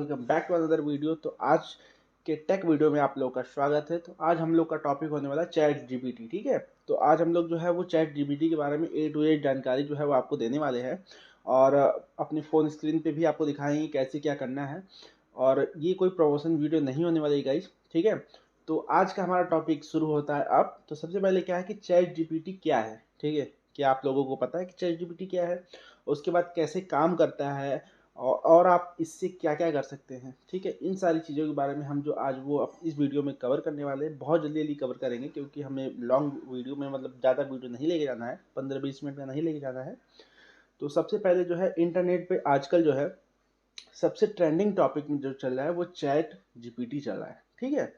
Welcome back to another video. तो आज के टेक वीडियो में आप लोगों का स्वागत है। तो आज हम लोग का टॉपिक होने वाला है चैट जीपीटी। ठीक है, तो आज हम लोग जो है वो चैट जीपीटी के बारे में ए टू ए जानकारी जो है वो आपको देने वाले हैं और अपने फ़ोन स्क्रीन पे भी आपको दिखाएंगे कैसे क्या करना है। और ये कोई प्रमोशन वीडियो नहीं होने वाली गाइस, ठीक है। तो आज का हमारा टॉपिक शुरू होता है अब। तो सबसे पहले क्या है कि चैट जीपीटी क्या है, ठीक है। क्या आप लोगों को पता है कि चैट जीपीटी क्या है, उसके बाद कैसे काम करता है और आप इससे क्या क्या कर सकते हैं, ठीक है। इन सारी चीज़ों के बारे में हम जो आज वो इस वीडियो में कवर करने वाले हैं, बहुत जल्दी जल्दी कवर करेंगे क्योंकि हमें लॉन्ग वीडियो में मतलब ज़्यादा वीडियो नहीं लेके जाना है, 15-20 मिनट का नहीं लेके जाना है। तो सबसे पहले जो है इंटरनेट पे आजकल जो है सबसे ट्रेंडिंग टॉपिक में जो चल रहा है वो चैट जीपीटी चल रहा है, ठीक है।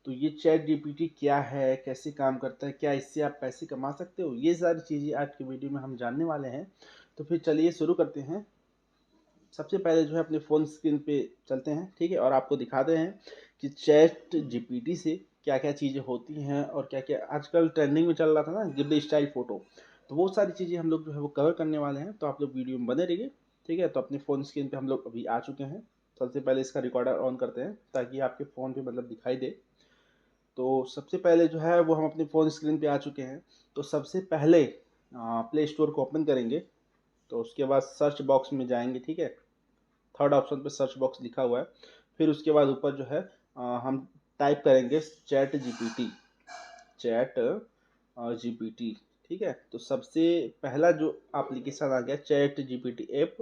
तो ये चैट जीपीटी क्या है, कैसे काम करता है, क्या इससे आप पैसे कमा सकते हो, ये सारी चीज़ें आज की वीडियो में हम जानने वाले हैं। तो फिर चलिए शुरू करते हैं। सबसे पहले जो है अपने फ़ोन स्क्रीन पे चलते हैं, ठीक है, और आपको दिखाते हैं कि चैट जीपीटी से क्या क्या चीज़ें होती हैं और क्या क्या आजकल ट्रेंडिंग में चल रहा था ना, गिबली स्टाइल फ़ोटो। तो वो सारी चीज़ें हम लोग जो है वो कवर करने वाले हैं, तो आप लोग वीडियो में बने रहिए, ठीक है। तो अपने फ़ोन स्क्रीन पे हम लोग अभी आ चुके हैं। सबसे पहले इसका रिकॉर्डर ऑन करते हैं ताकि आपके फ़ोन पे मतलब दिखाई दे। तो सबसे पहले जो है वो हम अपने फ़ोन स्क्रीन पे आ चुके हैं। तो सबसे पहले प्ले स्टोर को ओपन करेंगे। तो उसके बाद सर्च बॉक्स में जाएंगे, ठीक है। थर्ड ऑप्शन पे सर्च बॉक्स लिखा हुआ है। फिर उसके बाद ऊपर जो है हम टाइप करेंगे चैट जीपीटी, चैट जीपीटी, ठीक है। तो सबसे पहला जो एप्लीकेशन आ गया चैट जीपीटी ऐप,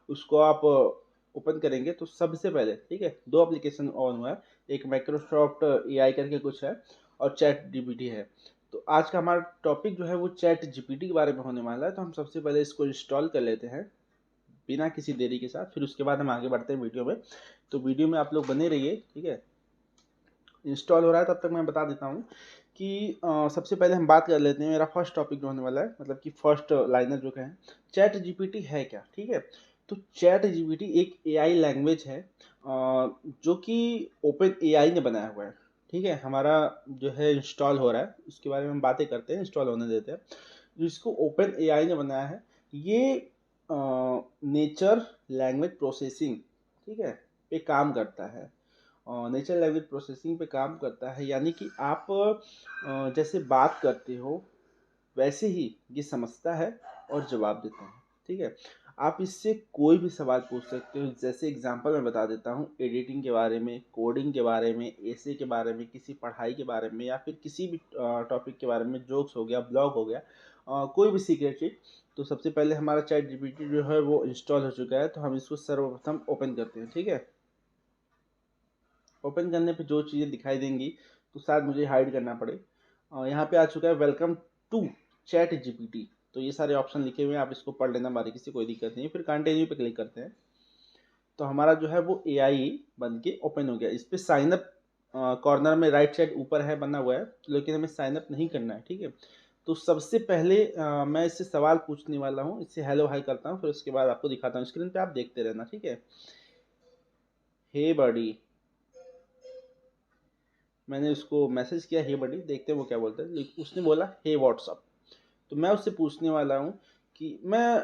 उसको आप ओपन करेंगे। तो सबसे पहले, ठीक है, दो एप्लीकेशन ऑन हुआ है, एक माइक्रोसॉफ्ट एआई करके कुछ है और चैट जीपीटी है। तो आज का हमारा टॉपिक जो है वो चैट जीपीटी के बारे में होने वाला है। तो हम सबसे पहले इसको इंस्टॉल कर लेते हैं बिना किसी देरी के साथ, फिर उसके बाद हम आगे बढ़ते हैं वीडियो में। तो वीडियो में आप लोग बने रहिए, ठीक है। इंस्टॉल हो रहा है तब तक मैं बता देता हूँ कि सबसे पहले हम बात कर लेते हैं। मेरा फर्स्ट टॉपिक जो होने वाला है, मतलब कि फर्स्ट लाइनर जो कहें, चैट जीपीटी है क्या, ठीक है। तो चैट जीपीटी एक एआई लैंग्वेज है जो कि ओपन एआई ने बनाया हुआ है, ठीक है। हमारा जो है इंस्टॉल हो रहा है, उसके बारे में हम बातें करते हैं, इंस्टॉल होने देते हैं। जिसको ओपन एआई ने बनाया है, ये नेचर लैंग्वेज प्रोसेसिंग, ठीक है, पे काम करता है। नेचर लैंग्वेज प्रोसेसिंग पे काम करता है, यानी कि आप जैसे बात करते हो वैसे ही ये समझता है और जवाब देता है, ठीक है। आप इससे कोई भी सवाल पूछ सकते हो। जैसे एग्जांपल मैं बता देता हूँ, एडिटिंग के बारे में, कोडिंग के बारे में, एसे के बारे में, किसी पढ़ाई के बारे में, या फिर किसी भी टॉपिक के बारे में, जोक्स हो गया, ब्लॉग हो गया, कोई भी सीक्रेट चीज। तो सबसे पहले हमारा चैट जीपीटी जो है वो इंस्टॉल हो चुका है। तो हम इसको सर्वप्रथम ओपन करते हैं, ठीक है। ओपन करने पे जो चीज़ें दिखाई देंगी तो शायद मुझे हाइड करना पड़े। यहाँ पे आ चुका है वेलकम टू चैट जीपीटी। तो ये सारे ऑप्शन लिखे हुए हैं, आप इसको पढ़ लेना बारीकी से, कोई दिक्कत नहीं है। फिर कंटिन्यू पे क्लिक करते हैं। तो हमारा जो है वो एआई बन के ओपन हो गया। इस पर साइन अप कॉर्नर में राइट साइड ऊपर है बना हुआ है, लेकिन हमें साइन अप नहीं करना है, ठीक है। तो सबसे पहले मैं इससे सवाल पूछने वाला हूँ, इससे हेलो हाई करता हूँ, फिर उसके बाद आपको दिखाता हूँ स्क्रीन पे, आप देखते रहना, ठीक है। हे बडी, मैंने उसको मैसेज किया हे बडी, देखते हैं वो क्या बोलता है। लेकिन उसने बोला हे व्हाट्सअप। तो मैं उससे पूछने वाला हूँ कि मैं,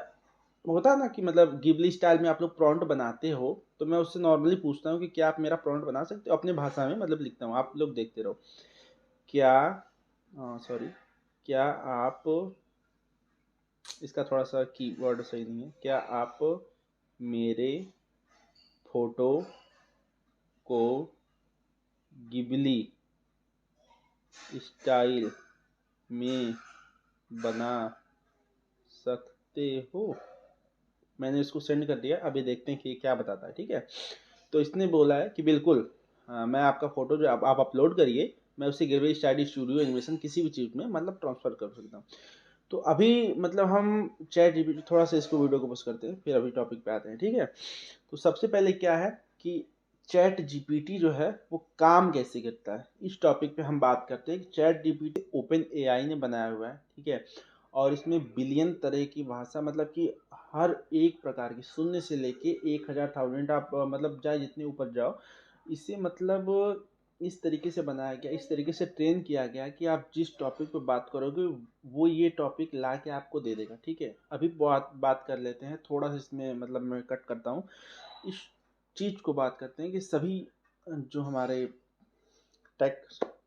होता है ना कि मतलब गिबली स्टाइल में आप लोग प्रॉम्प्ट बनाते हो, तो मैं उससे नॉर्मली पूछता हूँ कि क्या आप मेरा प्रॉम्प्ट बना सकते हो, अपने भाषा में मतलब लिखता हूँ, आप लोग देखते रहो। क्या, सॉरी, क्या आप, इसका थोड़ा सा कीवर्ड सही नहीं है, क्या आप मेरे फोटो को गिबली स्टाइल में बना सकते हो। मैंने इसको सेंड कर दिया, अभी देखते हैं कि क्या बताता है, ठीक है। तो इसने बोला है कि बिल्कुल, मैं आपका फ़ोटो जो आप अपलोड करिए, मैं उसे गिरवे स्टाडी स्टूडियो एनिमेशन किसी भी चीज़ में मतलब ट्रांसफ़र कर सकता हूँ। तो अभी मतलब हम चैट जीपीटी थोड़ा सा इसको वीडियो को पोस्ट करते हैं, फिर अभी टॉपिक पे आते हैं, ठीक है। तो सबसे पहले क्या है कि चैट जीपीटी जो है वो काम कैसे करता है, इस टॉपिक पे हम बात करते हैं कि चैट जीपीटी ओपन एआई ने बनाया हुआ है, ठीक है। और इसमें बिलियन तरह की भाषा, मतलब कि हर एक प्रकार की, शून्य से लेके 1000 आप मतलब चाहे जितने ऊपर जाओ, इसे मतलब इस तरीके से बनाया गया, इस तरीके से ट्रेन किया गया कि आप जिस टॉपिक पे बात करोगे वो ये टॉपिक ला के आपको दे देगा, ठीक है। अभी बात कर लेते हैं, थोड़ा सा इसमें मतलब मैं कट करता हूँ। इस चीज़ को बात करते हैं कि सभी जो हमारे टेक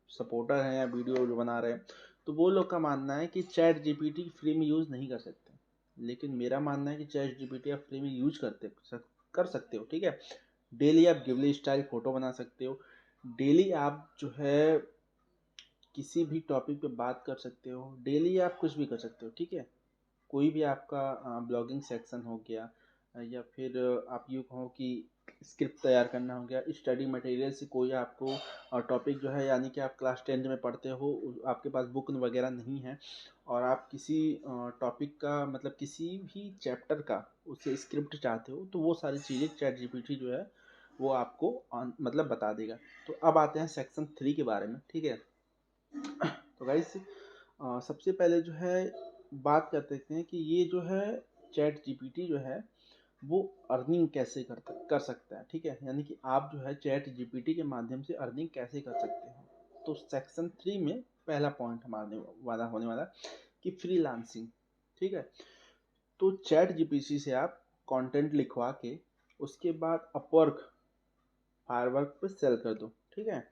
सपोर्टर हैं या वीडियो जो बना रहे हैं, तो वो लोग का मानना है कि चैट जीपीटी फ्री में यूज़ नहीं कर सकते, लेकिन मेरा मानना है कि चैट जीपीटी आप फ्री में यूज कर सकते हो। ठीक है, डेली आप गिबली स्टाइल फोटो बना सकते हो, डेली आप जो है किसी भी टॉपिक पे बात कर सकते हो, डेली आप कुछ भी कर सकते हो। ठीक है, कोई भी आपका ब्लॉगिंग सेक्शन हो गया, या फिर आप यूँ कहो कि स्क्रिप्ट तैयार करना हो गया, स्टडी मटेरियल से कोई आपको टॉपिक जो है, यानी कि आप क्लास 10 में पढ़ते हो, आपके पास बुक वगैरह नहीं है और आप किसी टॉपिक का मतलब किसी भी चैप्टर का उसे स्क्रिप्ट चाहते हो, तो वो सारी चीज़ें चैट जीपीटी जो है वो आपको मतलब बता देगा। तो अब आते हैं सेक्शन 3 के बारे में। ठीक है, तो गाइस सबसे पहले जो है बात करते हैं कि ये जो है चैट जीपीटी जो है वो अर्निंग कैसे कर सकता है। ठीक है, यानी कि आप जो है चैट जीपीटी के माध्यम से अर्निंग कैसे कर सकते हो। तो सेक्शन 3 में पहला पॉइंट हमारे वाला होने वाला कि फ्रीलांसिंग। ठीक है, तो चैट जीपीटी से आप कंटेंट लिखवा के उसके बाद अपवर्क, फायरवर्क पे सेल कर दो। ठीक है,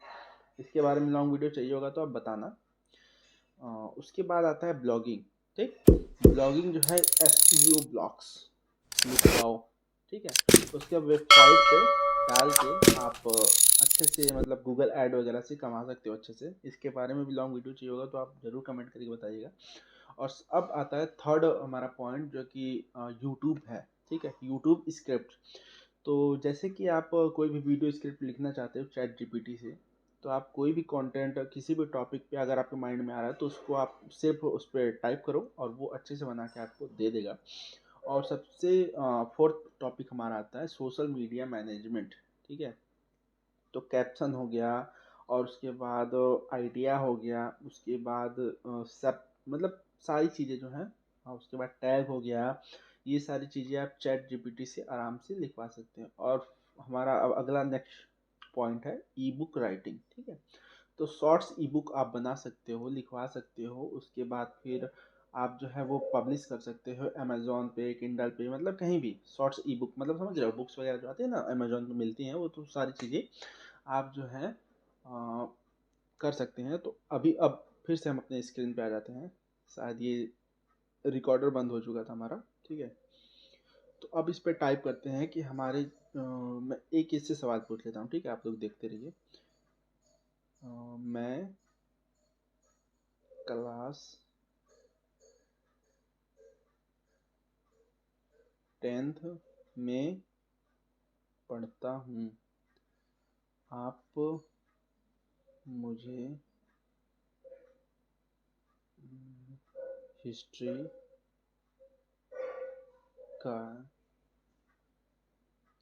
इसके बारे में लॉन्ग वीडियो चाहिए होगा तो आप बताना। उसके बाद आता है ब्लॉगिंग। ठीक, ब्लॉगिंग जो है एसईओ ब्लॉग्स लिखवाओ। ठीक है, उसके वेबसाइट पे डाल के आप अच्छे से मतलब गूगल ऐड वगैरह से कमा सकते हो अच्छे से। इसके बारे में भी लॉन्ग वीडियो चाहिए होगा तो आप जरूर कमेंट करके बताइएगा। और अब आता है थर्ड हमारा पॉइंट जो कि यूट्यूब है। ठीक है, यूट्यूब स्क्रिप्ट। तो जैसे कि आप कोई भी वीडियो स्क्रिप्ट लिखना चाहते हो चैट जीपीटी से, तो आप कोई भी कंटेंट किसी भी टॉपिक पे अगर आपके माइंड में आ रहा है तो उसको आप सिर्फ उस पर टाइप करो और वो अच्छे से बना के आपको दे देगा। और सबसे फोर्थ टॉपिक हमारा आता है सोशल मीडिया मैनेजमेंट। ठीक है, तो कैप्शन हो गया और उसके बाद आइडिया हो गया, उसके बाद सब मतलब सारी चीज़ें जो हैं, और उसके बाद टैग हो गया, ये सारी चीज़ें आप चैट जीपीटी से आराम से लिखवा सकते हैं। और हमारा अब अगला नेक्स्ट पॉइंट है ई बुक राइटिंग। ठीक है, तो शॉर्ट्स ई बुक आप बना सकते हो, लिखवा सकते हो, उसके बाद फिर आप जो है वो पब्लिश कर सकते हो अमेजोन पे, किंडल पे, मतलब कहीं भी। शॉर्ट्स ई बुक मतलब समझ रहे हो, बुक्स वगैरह जो आती है ना अमेजोन पे मिलती हैं, वो तो सारी चीज़ें आप जो है कर सकते हैं। तो अभी अब फिर से हम अपने स्क्रीन पे आ जाते हैं, शायद ये रिकॉर्डर बंद हो चुका था हमारा। ठीक है, तो अब इस पे टाइप करते हैं कि हमारे मैं एक इससे सवाल पूछ लेता हूँ। ठीक है, आप लोग देखते रहिए। मैं क्लास 10th में पढ़ता हूँ, आप मुझे हिस्ट्री का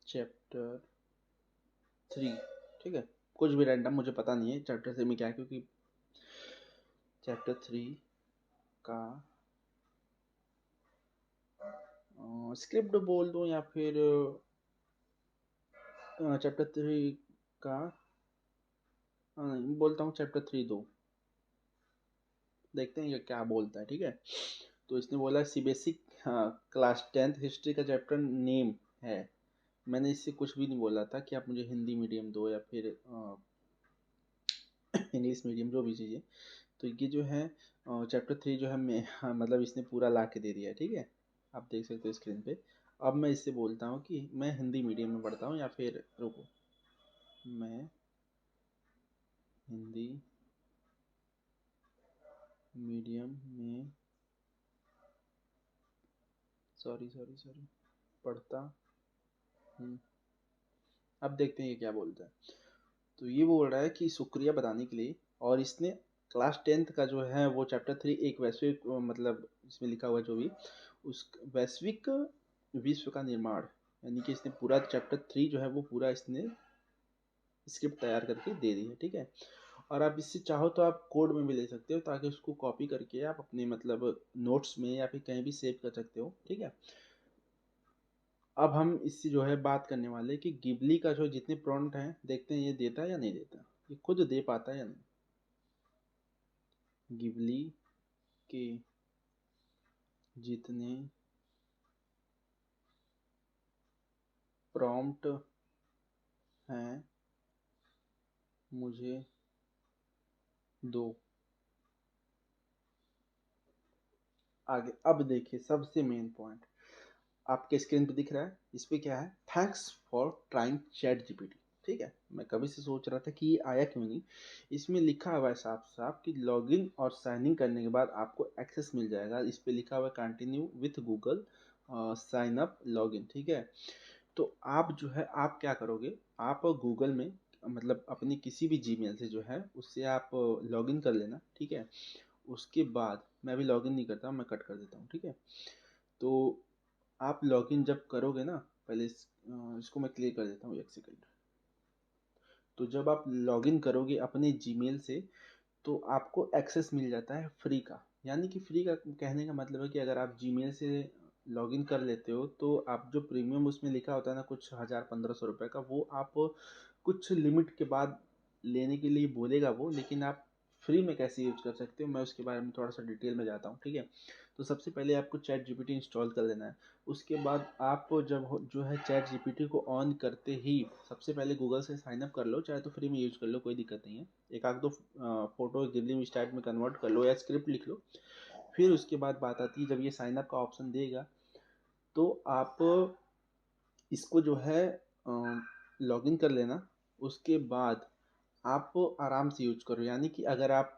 चैप्टर 3। ठीक है, कुछ भी रैंडम, मुझे पता नहीं है चैप्टर 3 में क्या है, क्योंकि चैप्टर 3 का स्क्रिप्ट बोल दूं या फिर चैप्टर 3 का नहीं बोलता हूँ, चैप्टर 3 दो, देखते हैं ये क्या बोलता है। ठीक है, तो इसने बोला सीबीएसई क्लास 10th हिस्ट्री का चैप्टर नेम है। मैंने इससे कुछ भी नहीं बोला था कि आप मुझे हिंदी मीडियम दो या फिर इंग्लिश मीडियम, जो भी चीज़ें। तो ये जो है चैप्टर 3 जो है मैं मतलब इसने पूरा ला के दे दिया है। ठीक है, आप देख सकते हो स्क्रीन पे। अब मैं इससे बोलता हूँ कि मैं हिंदी मीडियम में पढ़ता हूँ, या फिर रुको, मैं हिंदी मीडियम में सॉरी सॉरी सॉरी पढ़ता हूँ। अब देखते हैं ये क्या बोलता है। तो ये बोल रहा है कि शुक्रिया बताने के लिए, और इसने क्लास 10th का जो है वो चैप्टर 3 एक वैश्विक मतलब इसमें लिखा हुआ जो भी उस वैश्विक विश्व का निर्माण, यानी कि इसने पूरा चैप्टर 3 जो है वो पूरा इसने स्क्रिप्ट तैयार करके दे दी है। ठीक है, और आप इससे चाहो तो आप कोड में भी ले सकते हो, ताकि उसको कॉपी करके आप अपने मतलब नोट्स में या फिर कहीं भी सेव कर सकते हो। ठीक है, अब हम इससे जो है बात करने वाले कि गिबली का जो जितने प्रॉम्प्ट हैं, देखते हैं ये देता है या नहीं देता, ये खुद दे पाता है या नहीं। गिबली के जितने प्रॉम्प्ट हैं मुझे दो। आगे अब देखिए सबसे मेन पॉइंट आपके स्क्रीन पे दिख रहा है, इस पे क्या है, thanks for trying chat GPT. ठीक है, मैं कभी से सोच रहा था कि ये आया क्यों नहीं। इसमें लिखा हुआ है साफ साफ कि लॉगिन और साइन इन करने के बाद आपको एक्सेस मिल जाएगा। इस पे लिखा हुआ है continue with Google sign up login. ठीक है, तो आप जो है आप क्या करोगे, आप गूगल में मतलब अपनी किसी भी जीमेल से जो है उससे आप लॉगिन कर लेना। ठीक है, उसके बाद मैं अभी लॉगिन नहीं करता हूँ, मैं कट कर देता हूँ। ठीक है, तो आप लॉगिन जब करोगे ना, पहले इसको मैं क्लियर कर देता हूँ, एक सेकंड। तो जब आप लॉगिन करोगे अपने जीमेल से तो आपको एक्सेस मिल जाता है फ्री का। यानी कि फ्री का कहने का मतलब है कि अगर आप जीमेल से लॉगिन कर लेते हो तो आप जो प्रीमियम उसमें लिखा होता है ना, कुछ 1000-1500 रुपये का, वो आप कुछ लिमिट के बाद लेने के लिए बोलेगा वो, लेकिन आप फ्री में कैसे यूज कर सकते हो मैं उसके बारे में थोड़ा सा डिटेल में जाता हूँ। ठीक है, तो सबसे पहले आपको चैट जीपीटी इंस्टॉल कर लेना है। उसके बाद आप जब जो है चैट जीपीटी को ऑन करते ही सबसे पहले गूगल से साइन अप कर लो, चाहे तो फ्री में यूज कर लो, कोई दिक्कत नहीं है। एक आध दो फोटो गिबलिंग स्टाइल में कन्वर्ट कर लो या स्क्रिप्ट लिख लो। फिर उसके बाद बात आती है, जब ये साइन अप का ऑप्शन देगा तो आप इसको जो है लॉगिन कर लेना। उसके बाद आप आराम से यूज करो, यानी कि अगर आप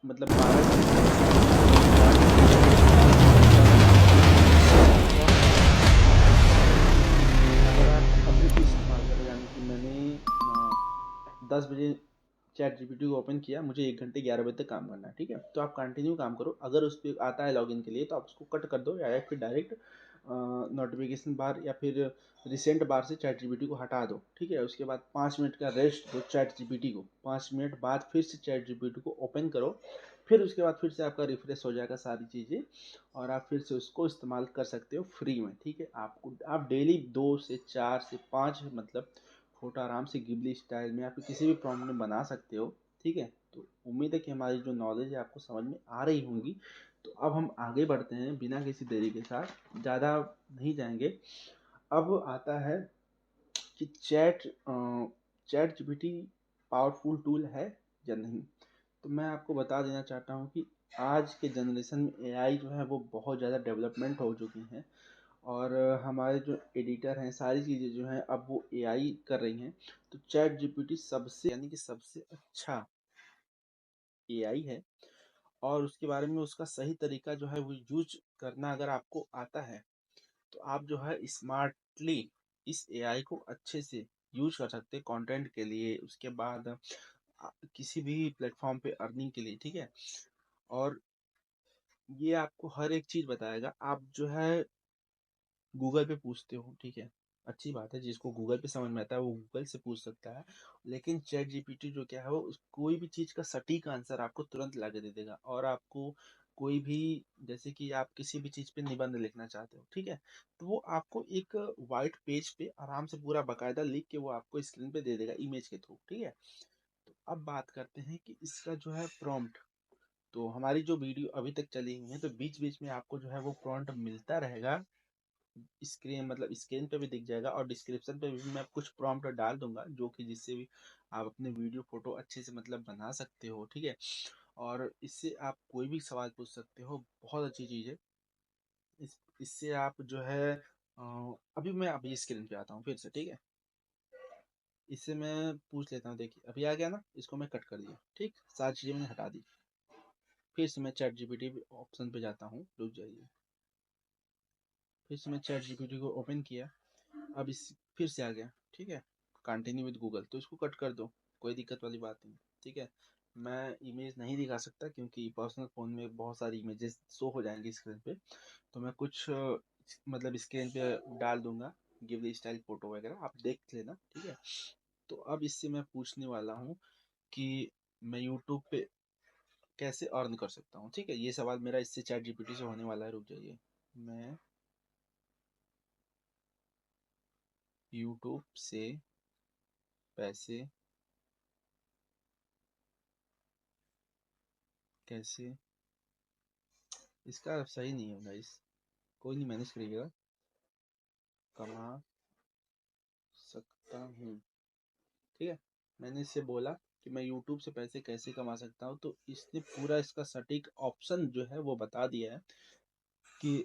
मतलब 12 इस्तेमाल करो, यानी कि मैंने 10 बजे चैट जीपीटी को ओपन किया, मुझे 1 घंटे 11 बजे तक काम करना है। ठीक है, तो आप कंटिन्यू काम करो। अगर उस पर आता है लॉगिन के लिए तो आप उसको कट कर दो, या फिर डायरेक्ट नोटिफिकेशन बार या फिर रिसेंट बार से चैट जीपीटी को हटा दो। ठीक है, उसके बाद 5 मिनट का रेस्ट दो चैट जीपीटी को। 5 मिनट बाद फिर से चैट जीपीटी को ओपन करो। फिर उसके बाद फिर से आपका रिफ्रेश हो जाएगा सारी चीज़ें, और आप फिर से उसको इस्तेमाल कर सकते हो फ्री में। ठीक है, आपको आप डेली 2 से 4 से 5 मतलब फोटो आराम से गिबली स्टाइल में या फिर किसी भी प्रॉम्प्ट में बना सकते हो। ठीक है, तो उम्मीद है कि हमारी जो नॉलेज है आपको समझ में आ रही होंगी। तो अब हम आगे बढ़ते हैं बिना किसी देरी के साथ, ज़्यादा नहीं जाएंगे। अब आता है कि चैट जीपीटी पावरफुल टूल है या नहीं। तो मैं आपको बता देना चाहता हूँ कि आज के जनरेशन में एआई जो है वो बहुत ज़्यादा डेवलपमेंट हो चुकी हैं, और हमारे जो एडिटर हैं सारी चीज़ें जो हैं अब वो एआई कर रही हैं। तो चैट जीपीटी सबसे यानी कि सबसे अच्छा एआई है, और उसके बारे में उसका सही तरीका जो है वो यूज करना अगर आपको आता है तो आप जो है स्मार्टली इस एआई को अच्छे से यूज कर सकते हैं कंटेंट के लिए, उसके बाद किसी भी प्लेटफॉर्म पे अर्निंग के लिए। ठीक है, और ये आपको हर एक चीज बताएगा। आप जो है गूगल पे पूछते हो, ठीक है, अच्छी बात है, जिसको गूगल पे समझ में आता है वो गूगल से पूछ सकता है। लेकिन चैट जीपीटी जो क्या है वो कोई भी चीज का सटीक आंसर आपको तुरंत ला के दे देगा। और आपको कोई भी, जैसे कि आप किसी भी चीज पे निबंध लिखना चाहते हो, ठीक है, तो वो आपको एक वाइट पेज पे आराम से पूरा बकायदा लिख के वो आपको स्क्रीन पे दे देगा इमेज के थ्रू। ठीक है, तो अब बात करते हैं कि इसका जो है प्रॉम्प्ट। तो हमारी जो वीडियो अभी तक चली हुई है तो बीच बीच में आपको जो है वो प्रॉम्प्ट मिलता रहेगा, स्क्रीन मतलब स्क्रीन पे भी दिख जाएगा, और डिस्क्रिप्शन पे भी मैं कुछ प्रॉम्प्ट डाल दूंगा जो कि जिससे भी आप अपने वीडियो फोटो अच्छे से मतलब बना सकते हो। ठीक है, और इससे आप कोई भी सवाल पूछ सकते हो, बहुत अच्छी चीज़ है। इससे आप जो है अभी मैं अभी स्क्रीन पे आता हूँ फिर से। ठीक है, इससे मैं पूछ लेता हूँ, देखिए अभी आ गया ना, इसको मैं कट कर दिया। ठीक, सारी चीज़ें मैंने हटा दी। फिर से मैं चैट जीपीटी ऑप्शन पे जाता हूँ, रुक जाइए। फिर से मैं चैट जीपीटी को ओपन किया, अब इस फिर से आ गया। ठीक है, कंटिन्यू विद गूगल, तो इसको कट कर दो, कोई दिक्कत वाली बात नहीं। ठीक है, मैं इमेज नहीं दिखा सकता क्योंकि पर्सनल फ़ोन में बहुत सारी इमेजेस शो हो जाएंगी स्क्रीन पे। तो मैं कुछ मतलब स्क्रीन पे डाल दूंगा गिव स्टाइल फोटो वगैरह, आप देख लेना। ठीक है, तो अब इससे मैं पूछने वाला हूँ कि मैं यूट्यूब पे कैसे अर्न कर सकता हूँ। ठीक है, ये सवाल मेरा इससे चैट जीपीटी से होने वाला है, रुक जाइए। मैं यूट्यूब से पैसे कैसे, इसका सही नहीं है गाइस, कोई नहीं मैनेज करिएगा, कमा सकता हूँ। ठीक है, मैंने इससे बोला कि मैं यूट्यूब से पैसे कैसे कमा सकता हूँ, तो इसने पूरा इसका सटीक ऑप्शन जो है वो बता दिया है कि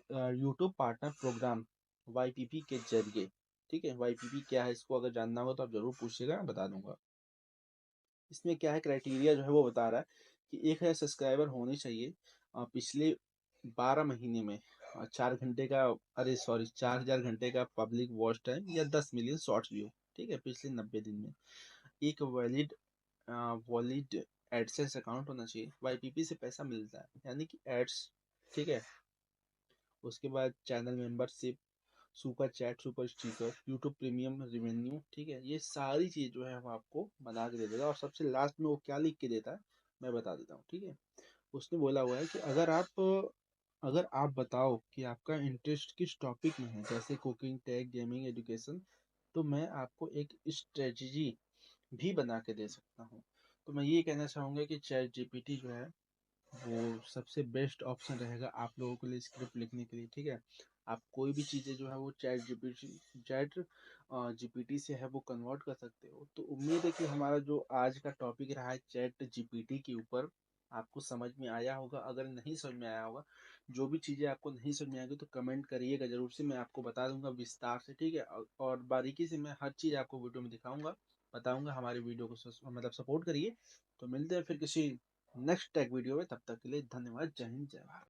यूट्यूब पार्टनर प्रोग्राम YPP के जरिए। ठीक है, YPP क्या है, इसको अगर जानना हो तो आप जरूर पूछिएगा, मैं बता दूंगा। इसमें क्या है, क्राइटेरिया जो है वो बता रहा है कि 1,000 सब्सक्राइबर होने चाहिए पिछले 12 महीने में, 4 घंटे का, अरे सॉरी, 4,000 घंटे का पब्लिक वॉच टाइम या 10 मिलियन शॉर्ट्स व्यू। ठीक है, पिछले 90 दिन में एक वैलिड एडसेंस अकाउंट होना चाहिए। YPP से पैसा मिलता है, यानी कि एड्स। ठीक है, उसके बाद channel membership, super chat, super sticker, YouTube premium revenue. ठीक है, ये सारी चीज जो है वो आपको बना के दे देगा। और सबसे लास्ट में वो क्या लिख के देता है, मैं बता देता हूँ। ठीक है, उसने बोला हुआ है कि अगर आप बताओ कि आपका इंटरेस्ट किस टॉपिक में है, जैसे कुकिंग, टेक, गेमिंग, एजुकेशन, तो मैं आपको एक स्ट्रेटजी भी बना के दे सकता हूँ। तो मैं ये कहना चाहूँगा कि चैट जीपीटी जो है वो सबसे बेस्ट ऑप्शन रहेगा आप लोगों के लिए स्क्रिप्ट लिखने के लिए। ठीक है, आप कोई भी चीज़ें जो है वो चैट जीपीटी से है वो कन्वर्ट कर सकते हो। तो उम्मीद है कि हमारा जो आज का टॉपिक रहा है चैट जीपीटी के ऊपर, आपको समझ में आया होगा। अगर नहीं समझ में आया होगा, जो भी चीज़ें आपको नहीं समझ में आएगी, तो कमेंट करिएगा जरूर से, मैं आपको बता दूंगा विस्तार से। ठीक है, और बारीकी से मैं हर चीज़ आपको वीडियो में दिखाऊंगा, बताऊंगा। हमारे वीडियो को मतलब सपोर्ट करिए। तो मिलते हैं फिर किसी नेक्स्ट टेक वीडियो में, तब तक के लिए धन्यवाद। जय हिंद, जय भारत।